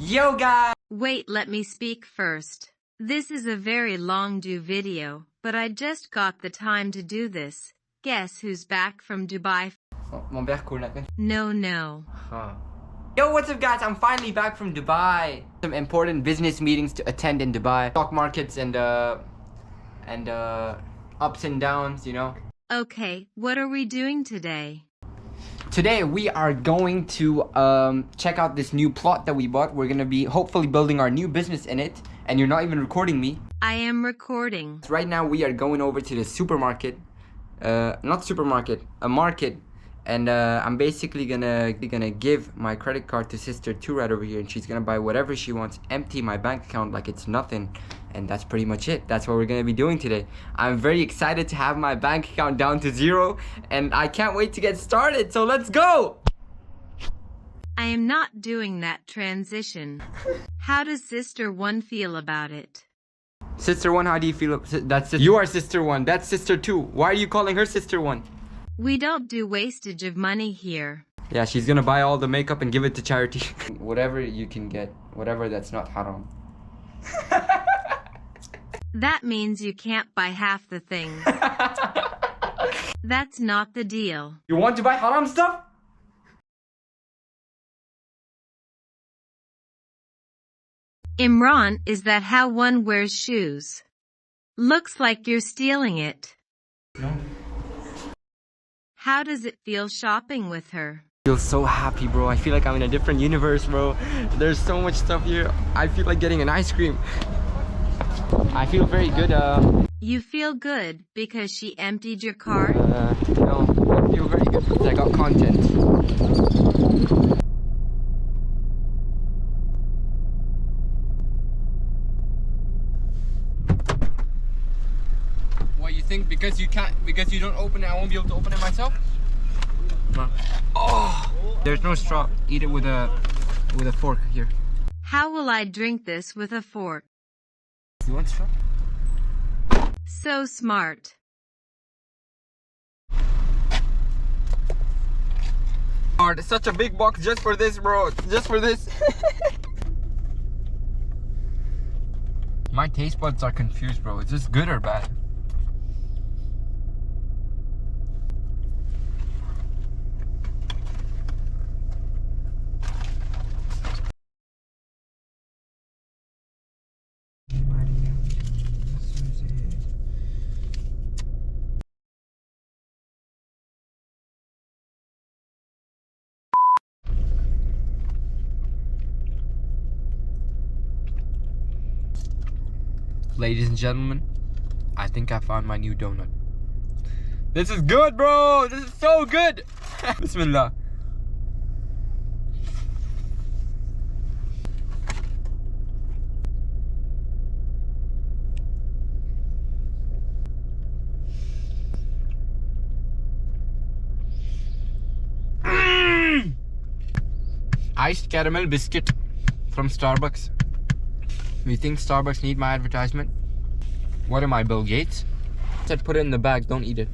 Yo guys! Wait, let me speak first. This is a very long do video, but I just got the time to do this. Guess who's back from Dubai? No. Yo, what's up guys? I'm finally back from Dubai. Some important business meetings to attend in Dubai. Stock markets and ups and downs, you know. Okay, what are we doing today? Today we are going to check out this new plot that we bought. We're gonna be hopefully building our new business in it. And you're not even recording me. I am recording. Right now we are going over to the supermarket. Not supermarket, a market. And I'm basically gonna give my credit card to sister 2 right over here, and she's gonna buy whatever she wants, empty my bank account like it's nothing. And that's pretty much it. That's what we're gonna be doing today. I'm very excited to have my bank account down to 0, and I can't wait to get started, so let's go! I am not doing that transition. How does sister 1 feel about it? Sister 1, how do you feel? You are sister 1, that's sister 2. Why are you calling her sister 1? We don't do wastage of money here. Yeah, she's gonna buy all the makeup and give it to charity. Whatever you can get, whatever that's not haram. That means you can't buy half the things. That's not the deal. You want to buy haram stuff? Imran, is that how one wears shoes? Looks like you're stealing it. No. How does it feel shopping with her? I feel so happy, bro. I feel like I'm in a different universe, bro. There's so much stuff here. I feel like getting an ice cream. I feel very good. You feel good because she emptied your cart? No, I feel very good because I got content. What, you think because you don't open it, I won't be able to open it myself? No. Oh, there's no straw. Eat it with a fork here. How will I drink this with a fork? You want straw? So smart. It's such a big box just for this, bro. Just for this. My taste buds are confused, bro. Is this good or bad? Ladies and gentlemen, I think I found my new donut. This is good, bro! This is so good! Bismillah. Iced caramel biscuit from Starbucks. You think Starbucks need my advertisement? What am I, Bill Gates? I said put it in the bag, don't eat it.